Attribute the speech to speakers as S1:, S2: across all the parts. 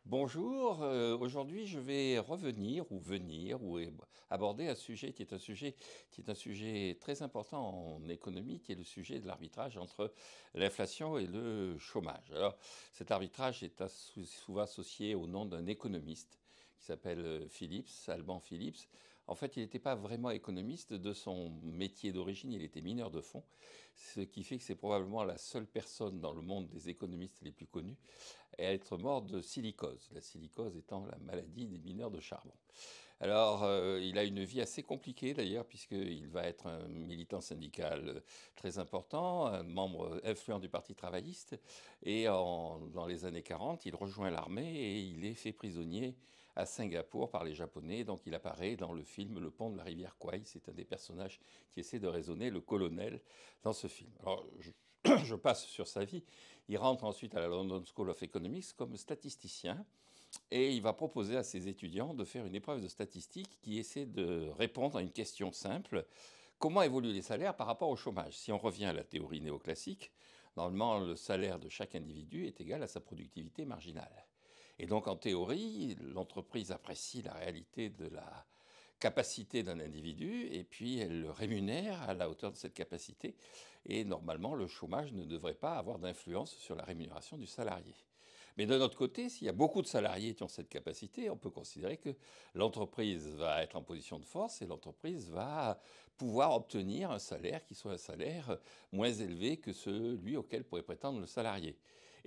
S1: Bonjour, aujourd'hui je vais revenir ou venir ou aborder un sujet très important en économie, qui est le sujet de l'arbitrage entre l'inflation et le chômage. Alors, cet arbitrage est souvent associé au nom d'un économiste qui s'appelle Phillips, Alban Phillips. En fait, il n'était pas vraiment économiste de son métier d'origine, il était mineur de fonds, ce qui fait que c'est probablement la seule personne dans le monde des économistes les plus connus à être mort de silicose, la silicose étant la maladie des mineurs de charbon. Alors, il a une vie assez compliquée d'ailleurs, puisqu'il va être un militant syndical très important, un membre influent du Parti travailliste, et dans les années 40, il rejoint l'armée et il est fait prisonnier à Singapour par les Japonais. Donc il apparaît dans le film Le pont de la rivière Kwai. C'est un des personnages qui essaie de raisonner le colonel dans ce film. Alors, je passe sur sa vie. Il rentre ensuite à la London School of Economics comme statisticien. Et il va proposer à ses étudiants de faire une épreuve de statistique qui essaie de répondre à une question simple. Comment évoluent les salaires par rapport au chômage? Si on revient à la théorie néoclassique, normalement, le salaire de chaque individu est égal à sa productivité marginale. Et donc, en théorie, l'entreprise apprécie la réalité de la capacité d'un individu et puis elle le rémunère à la hauteur de cette capacité. Et normalement, le chômage ne devrait pas avoir d'influence sur la rémunération du salarié. Mais d'un autre côté, s'il y a beaucoup de salariés qui ont cette capacité, on peut considérer que l'entreprise va être en position de force et l'entreprise va pouvoir obtenir un salaire qui soit un salaire moins élevé que celui auquel pourrait prétendre le salarié.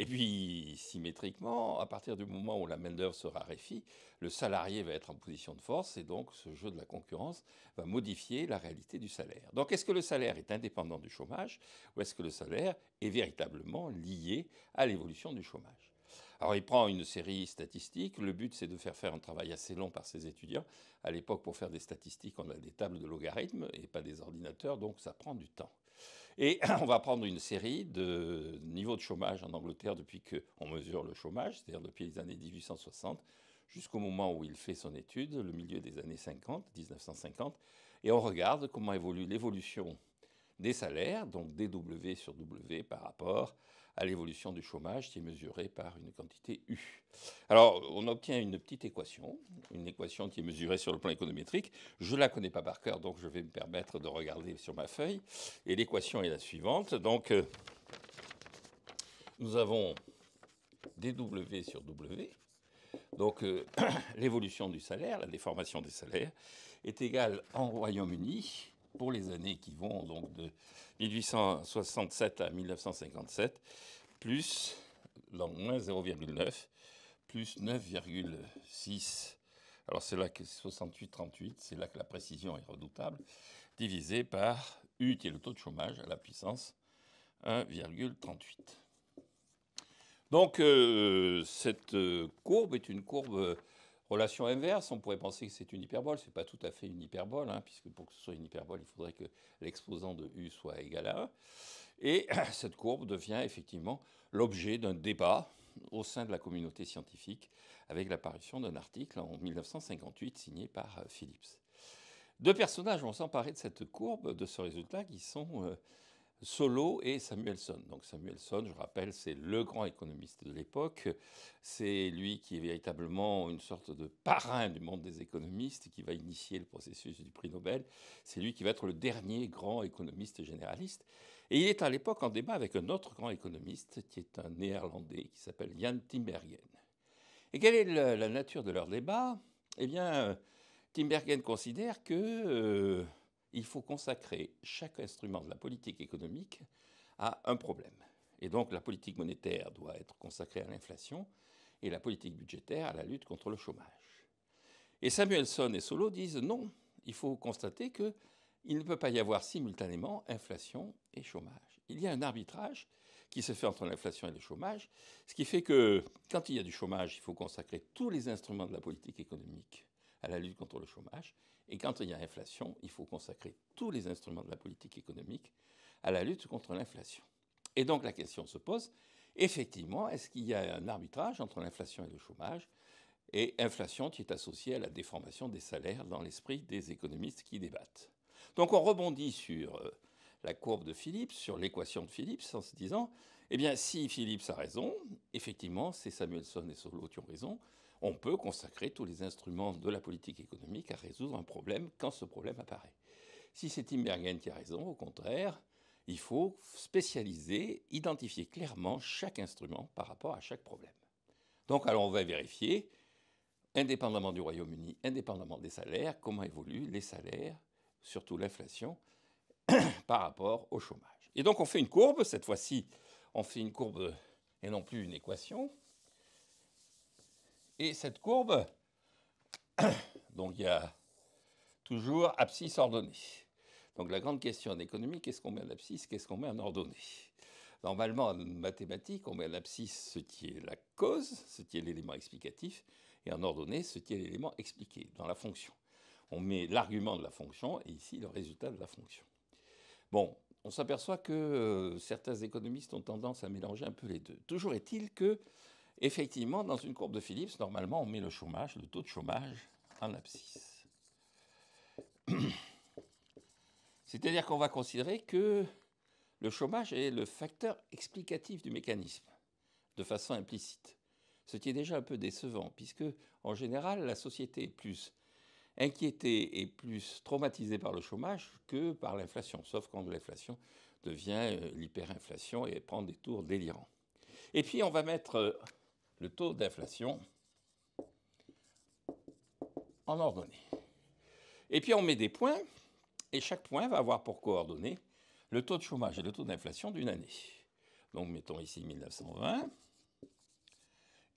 S1: Et puis, symétriquement, à partir du moment où la main-d'œuvre se raréfie, le salarié va être en position de force et donc ce jeu de la concurrence va modifier la réalité du salaire. Donc, est-ce que le salaire est indépendant du chômage ou est-ce que le salaire est véritablement lié à l'évolution du chômage? Alors, il prend une série statistique. Le but, c'est de faire un travail assez long par ses étudiants. À l'époque, pour faire des statistiques, on a des tables de logarithmes et pas des ordinateurs, donc ça prend du temps. Et on va prendre une série de niveaux de chômage en Angleterre depuis qu'on mesure le chômage, c'est-à-dire depuis les années 1860 jusqu'au moment où il fait son étude, le milieu des années 50, 1950, et on regarde comment évolue l'évolution des salaires, donc DW sur W par rapport à l'évolution du chômage qui est mesurée par une quantité U. Alors, on obtient une petite équation, une équation qui est mesurée sur le plan économétrique. Je ne la connais pas par cœur, donc je vais me permettre de regarder sur ma feuille. Et l'équation est la suivante. Donc, nous avons DW sur W. Donc, l'évolution du salaire, la déformation des salaires, est égale en Royaume-Uni, pour les années qui vont donc de 1867 à 1957, plus donc moins 0,9, plus 9,6. Alors c'est là que 68-38, c'est là que la précision est redoutable, divisé par U qui est le taux de chômage à la puissance 1,38. Donc cette courbe est une courbe relation inverse. On pourrait penser que c'est une hyperbole. Ce n'est pas tout à fait une hyperbole, hein, puisque pour que ce soit une hyperbole, il faudrait que l'exposant de U soit égal à 1. Et cette courbe devient effectivement l'objet d'un débat au sein de la communauté scientifique avec l'apparition d'un article en 1958 signé par Phillips. Deux personnages vont s'emparer de cette courbe, de ce résultat, qui sont Solow et Samuelson. Donc Samuelson, je rappelle, c'est le grand économiste de l'époque. C'est lui qui est véritablement une sorte de parrain du monde des économistes, qui va initier le processus du prix Nobel. C'est lui qui va être le dernier grand économiste généraliste. Et il est à l'époque en débat avec un autre grand économiste, qui est un néerlandais, qui s'appelle Jan Tinbergen. Et quelle est la nature de leur débat? Eh bien, Tinbergen considère que il faut consacrer chaque instrument de la politique économique à un problème. Et donc la politique monétaire doit être consacrée à l'inflation et la politique budgétaire à la lutte contre le chômage. Et Samuelson et Solow disent non, il faut constater qu'il ne peut pas y avoir simultanément inflation et chômage. Il y a un arbitrage qui se fait entre l'inflation et le chômage, ce qui fait que quand il y a du chômage, il faut consacrer tous les instruments de la politique économique à la lutte contre le chômage. Et quand il y a inflation, il faut consacrer tous les instruments de la politique économique à la lutte contre l'inflation. Et donc la question se pose, effectivement, est-ce qu'il y a un arbitrage entre l'inflation et le chômage? Et inflation qui est associée à la déformation des salaires dans l'esprit des économistes qui débattent. Donc on rebondit sur la courbe de Phillips, sur l'équation de Phillips, en se disant, eh bien, si Phillips a raison, effectivement, c'est Samuelson et Solow qui ont raison, on peut consacrer tous les instruments de la politique économique à résoudre un problème quand ce problème apparaît. Si c'est Tinbergen qui a raison, au contraire, il faut spécialiser, identifier clairement chaque instrument par rapport à chaque problème. Donc, alors on va vérifier, indépendamment du Royaume-Uni, indépendamment des salaires, comment évoluent les salaires, surtout l'inflation, par rapport au chômage. Et donc on fait une courbe, cette fois-ci, on fait une courbe et non plus une équation. Et cette courbe, donc il y a toujours abscisse ordonnée. Donc la grande question en économie, qu'est-ce qu'on met en abscisse, qu'est-ce qu'on met en ordonnée? Normalement, en mathématiques, on met en abscisse ce qui est la cause, ce qui est l'élément explicatif, et en ordonnée, ce qui est l'élément expliqué dans la fonction. On met l'argument de la fonction et ici le résultat de la fonction. Bon, on s'aperçoit que certains économistes ont tendance à mélanger un peu les deux. Toujours est-il que, effectivement, dans une courbe de Phillips, normalement, on met le chômage, le taux de chômage, en abscisse. C'est-à-dire qu'on va considérer que le chômage est le facteur explicatif du mécanisme, de façon implicite. Ce qui est déjà un peu décevant, puisque, en général, la société est plus inquiétée et plus traumatisée par le chômage que par l'inflation, sauf quand l'inflation devient l'hyperinflation et prend des tours délirants. Et puis, on va mettre le taux d'inflation en ordonnée. Et puis, on met des points, et chaque point va avoir pour coordonnées le taux de chômage et le taux d'inflation d'une année. Donc, mettons ici 1920.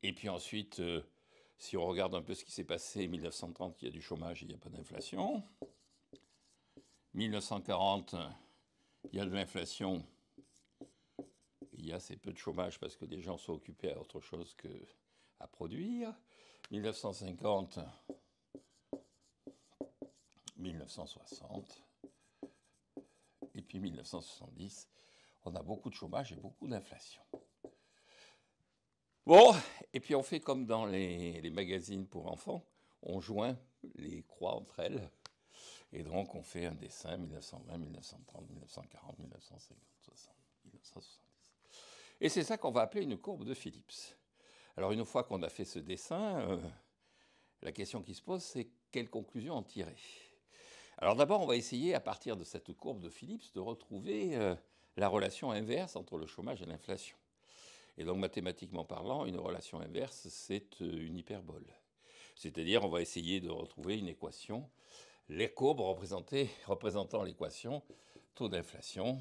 S1: Et puis ensuite, si on regarde un peu ce qui s'est passé, 1930, il y a du chômage et il n'y a pas d'inflation. 1940, il y a de l'inflation, il y a assez peu de chômage parce que les gens sont occupés à autre chose qu'à produire. 1950, 1960, et puis 1970, on a beaucoup de chômage et beaucoup d'inflation. Bon, et puis on fait comme dans les magazines pour enfants, on joint les croix entre elles, et donc on fait un dessin 1920, 1930, 1940, 1950, 60, 1970. Et c'est ça qu'on va appeler une courbe de Phillips. Alors une fois qu'on a fait ce dessin, la question qui se pose, c'est quelle conclusion en tirer? Alors d'abord, on va essayer, à partir de cette courbe de Phillips, de retrouver la relation inverse entre le chômage et l'inflation. Et donc, mathématiquement parlant, une relation inverse, c'est une hyperbole. C'est-à-dire, on va essayer de retrouver une équation, les courbes représentant l'équation taux d'inflation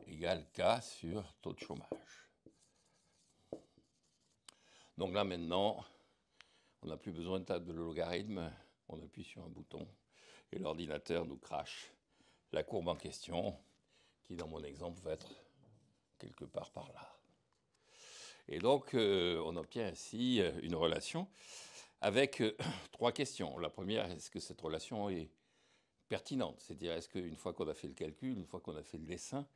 S1: égale K sur taux de chômage. Donc là, maintenant, on n'a plus besoin de table de logarithme, on appuie sur un bouton et l'ordinateur nous crache la courbe en question, qui, dans mon exemple, va être quelque part par là. Et donc, on obtient ainsi une relation avec trois questions. La première, est-ce que cette relation est pertinente? C'est-à-dire, est-ce qu'une fois qu'on a fait le calcul, une fois qu'on a fait le dessin,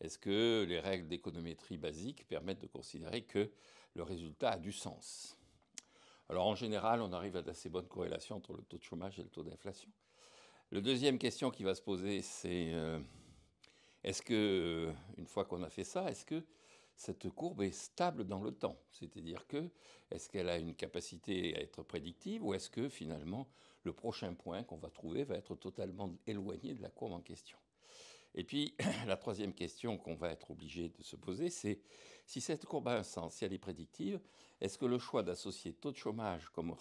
S1: est-ce que les règles d'économétrie basiques permettent de considérer que le résultat a du sens? Alors, en général, on arrive à d'assez bonnes corrélations entre le taux de chômage et le taux d'inflation. La deuxième question qui va se poser, c'est est-ce que, une fois qu'on a fait ça, est-ce que cette courbe est stable dans le temps? C'est-à-dire que, est-ce qu'elle a une capacité à être prédictive ou est-ce que finalement le prochain point qu'on va trouver va être totalement éloigné de la courbe en question? Et puis la troisième question qu'on va être obligé de se poser, c'est si cette courbe a un sens, si elle est prédictive, est-ce que le choix d'associer taux de chômage comme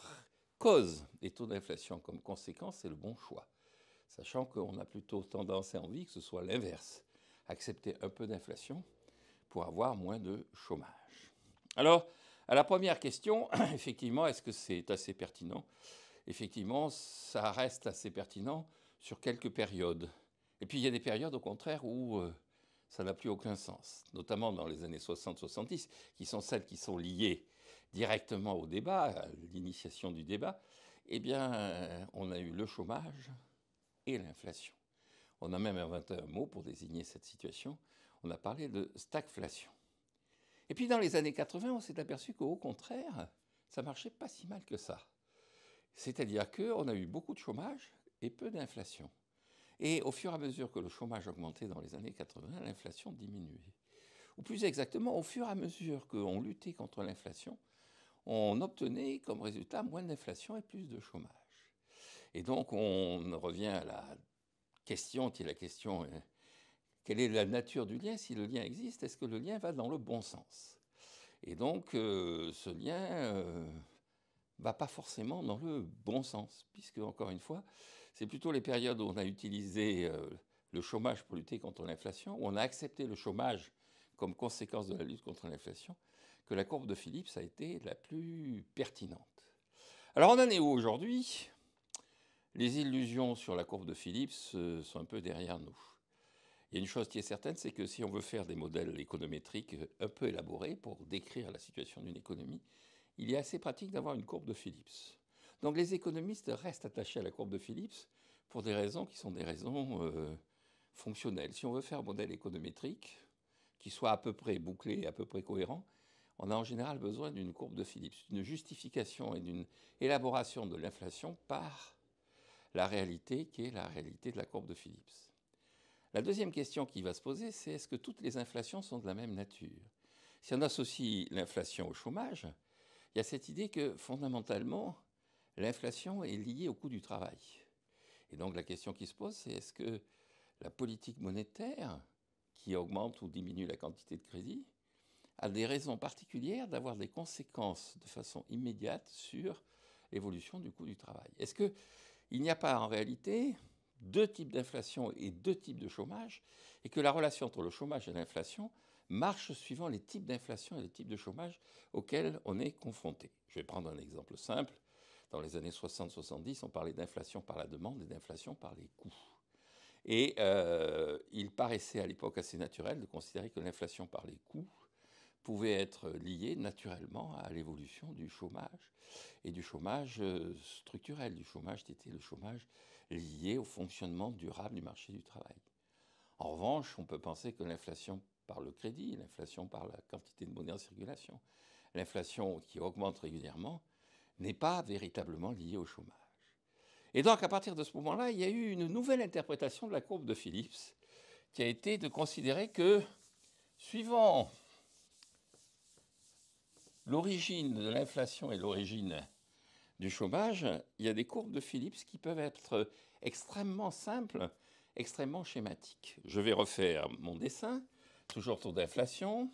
S1: cause et taux d'inflation comme conséquence, c'est le bon choix? Sachant qu'on a plutôt tendance et envie que ce soit l'inverse, accepter un peu d'inflation pour avoir moins de chômage. Alors, à la première question, effectivement, est-ce que c'est assez pertinent? Effectivement, ça reste assez pertinent sur quelques périodes. Et puis, il y a des périodes, au contraire, où ça n'a plus aucun sens, notamment dans les années 60-70, qui sont celles qui sont liées directement au débat, à l'initiation du débat. Eh bien, on a eu le chômage et l'inflation. On a même inventé un mot pour désigner cette situation. On a parlé de stagflation. Et puis dans les années 80, on s'est aperçu qu'au contraire, ça marchait pas si mal que ça. C'est-à-dire qu'on a eu beaucoup de chômage et peu d'inflation. Et au fur et à mesure que le chômage augmentait dans les années 80, l'inflation diminuait. Ou plus exactement, au fur et à mesure qu'on luttait contre l'inflation, on obtenait comme résultat moins d'inflation et plus de chômage. Et donc on revient à la question qui est la question, quelle est la nature du lien? Si le lien existe, est-ce que le lien va dans le bon sens? Et donc ce lien va pas forcément dans le bon sens, puisque, encore une fois, c'est plutôt les périodes où on a utilisé le chômage pour lutter contre l'inflation, où on a accepté le chômage comme conséquence de la lutte contre l'inflation, que la courbe de Phillips a été la plus pertinente. Alors on en est où aujourd'hui? Les illusions sur la courbe de Phillips sont un peu derrière nous. Il y a une chose qui est certaine, c'est que si on veut faire des modèles économétriques un peu élaborés pour décrire la situation d'une économie, il est assez pratique d'avoir une courbe de Phillips. Donc les économistes restent attachés à la courbe de Phillips pour des raisons qui sont des raisons fonctionnelles. Si on veut faire un modèle économétrique qui soit à peu près bouclé et à peu près cohérent, on a en général besoin d'une courbe de Phillips, d'une justification et d'une élaboration de l'inflation par la réalité qui est la réalité de la courbe de Phillips. La deuxième question qui va se poser, c'est est-ce que toutes les inflations sont de la même nature? Si on associe l'inflation au chômage, il y a cette idée que fondamentalement, l'inflation est liée au coût du travail. Et donc la question qui se pose, c'est est-ce que la politique monétaire, qui augmente ou diminue la quantité de crédit, a des raisons particulières d'avoir des conséquences de façon immédiate sur l'évolution du coût du travail? Est-ce qu'il n'y a pas en réalité deux types d'inflation et deux types de chômage, et que la relation entre le chômage et l'inflation marche suivant les types d'inflation et les types de chômage auxquels on est confronté? Je vais prendre un exemple simple. Dans les années 60-70, on parlait d'inflation par la demande et d'inflation par les coûts. Et il paraissait à l'époque assez naturel de considérer que l'inflation par les coûts pouvait être liée naturellement à l'évolution du chômage, et du chômage structurel, du chômage qui était le chômage lié au fonctionnement durable du marché du travail. En revanche, on peut penser que l'inflation par le crédit, l'inflation par la quantité de monnaie en circulation, l'inflation qui augmente régulièrement, n'est pas véritablement liée au chômage. Et donc, à partir de ce moment-là, il y a eu une nouvelle interprétation de la courbe de Phillips, qui a été de considérer que, suivant l'origine de l'inflation et l'origine du chômage, il y a des courbes de Phillips qui peuvent être extrêmement simples, extrêmement schématiques. Je vais refaire mon dessin, toujours taux d'inflation,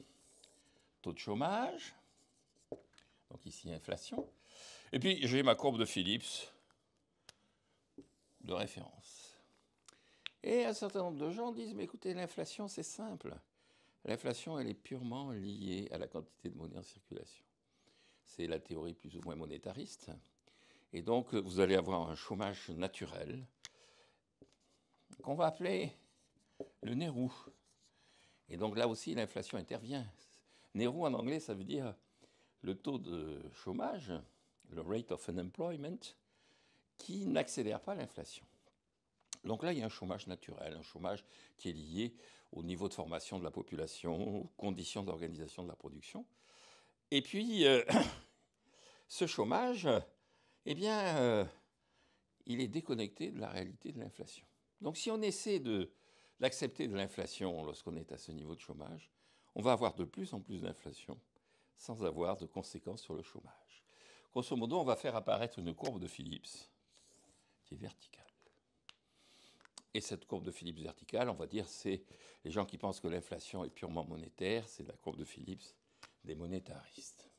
S1: taux de chômage, donc ici inflation, et puis j'ai ma courbe de Phillips de référence. Et un certain nombre de gens disent, mais écoutez, l'inflation c'est simple. L'inflation, elle est purement liée à la quantité de monnaie en circulation. C'est la théorie plus ou moins monétariste. Et donc, vous allez avoir un chômage naturel qu'on va appeler le Nehru. Et donc là aussi, l'inflation intervient. Nehru, en anglais, ça veut dire le taux de chômage, le rate of unemployment, qui n'accélère pas l'inflation. Donc là, il y a un chômage naturel, un chômage qui est lié au niveau de formation de la population, aux conditions d'organisation de la production. Et puis, ce chômage, eh bien, il est déconnecté de la réalité de l'inflation. Donc si on essaie d'accepter de l'inflation lorsqu'on est à ce niveau de chômage, on va avoir de plus en plus d'inflation sans avoir de conséquences sur le chômage. Grosso modo, on va faire apparaître une courbe de Phillips qui est verticale. Et cette courbe de Phillips verticale, on va dire, c'est les gens qui pensent que l'inflation est purement monétaire, c'est la courbe de Phillips des monétaristes.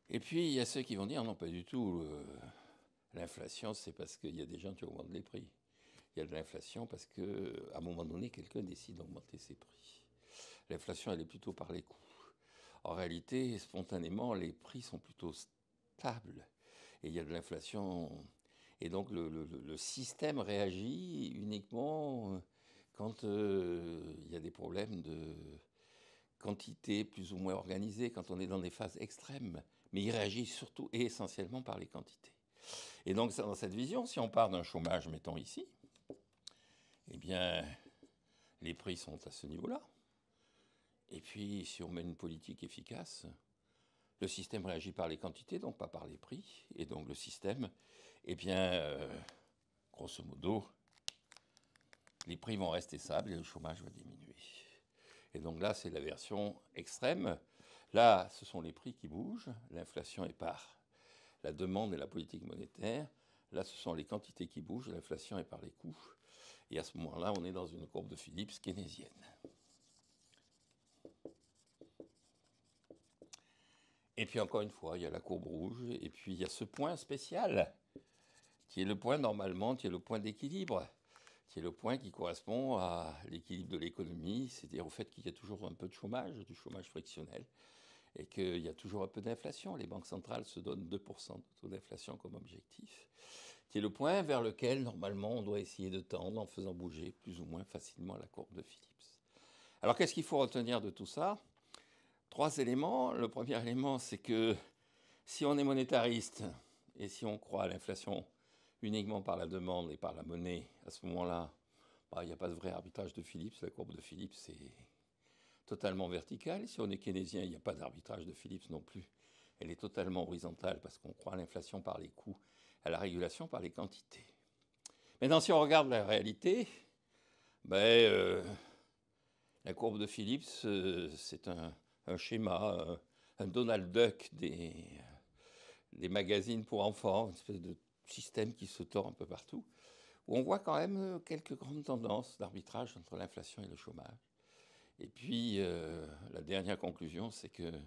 S1: Et puis, il y a ceux qui vont dire, non, pas du tout, l'inflation, c'est parce qu'il y a des gens qui augmentent les prix. Il y a de l'inflation parce qu'à un moment donné, quelqu'un décide d'augmenter ses prix. L'inflation, elle est plutôt par les coûts. En réalité, spontanément, les prix sont plutôt stables. Et il y a de l'inflation. Et donc, le système réagit uniquement quand il y a des problèmes de quantité plus ou moins organisée, quand on est dans des phases extrêmes. Mais il réagit surtout et essentiellement par les quantités. Et donc, dans cette vision, si on part d'un chômage, mettons ici, eh bien, les prix sont à ce niveau-là. Et puis, si on met une politique efficace, Le système réagit par les quantités, donc pas par les prix. Et donc le système, eh bien, grosso modo, les prix vont rester stables et le chômage va diminuer. Et donc là, c'est la version extrême. Là, ce sont les prix qui bougent. L'inflation est par la demande et la politique monétaire. Là, ce sont les quantités qui bougent. L'inflation est par les coûts. Et à ce moment-là, on est dans une courbe de Phillips keynésienne. Et puis encore une fois, il y a la courbe rouge. Et puis il y a ce point spécial, qui est le point normalement, qui est le point d'équilibre, qui est le point qui correspond à l'équilibre de l'économie, c'est-à-dire au fait qu'il y a toujours un peu de chômage, du chômage frictionnel, et qu'il y a toujours un peu d'inflation. Les banques centrales se donnent 2% de taux d'inflation comme objectif, qui est le point vers lequel, normalement, on doit essayer de tendre en faisant bouger plus ou moins facilement la courbe de Phillips. Alors, qu'est-ce qu'il faut retenir de tout ça? 3 éléments. Le premier élément, c'est que si on est monétariste et si on croit à l'inflation uniquement par la demande et par la monnaie, à ce moment-là, il n'y a pas de vrai arbitrage de Phillips. La courbe de Phillips, c'est totalement verticale. Si on est keynésien, il n'y a pas d'arbitrage de Phillips non plus. Elle est totalement horizontale parce qu'on croit à l'inflation par les coûts, à la régulation par les quantités. Maintenant, si on regarde la réalité, la courbe de Phillips, c'est un schéma, un Donald Duck des magazines pour enfants, une espèce de système qui se tord un peu partout, où on voit quand même quelques grandes tendances d'arbitrage entre l'inflation et le chômage. Et puis, la dernière conclusion, c'est qu'il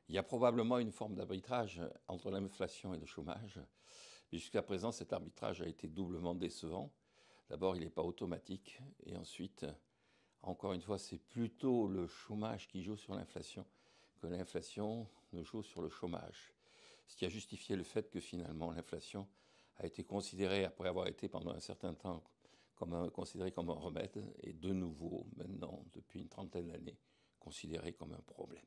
S1: y a probablement une forme d'arbitrage entre l'inflation et le chômage. Jusqu'à présent, cet arbitrage a été doublement décevant. D'abord, il n'est pas automatique, et ensuite, encore une fois, c'est plutôt le chômage qui joue sur l'inflation que l'inflation ne joue sur le chômage. Ce qui a justifié le fait que finalement l'inflation a été considérée, après avoir été pendant un certain temps considérée comme un remède, et de nouveau, maintenant, depuis une trentaine d'années, considérée comme un problème.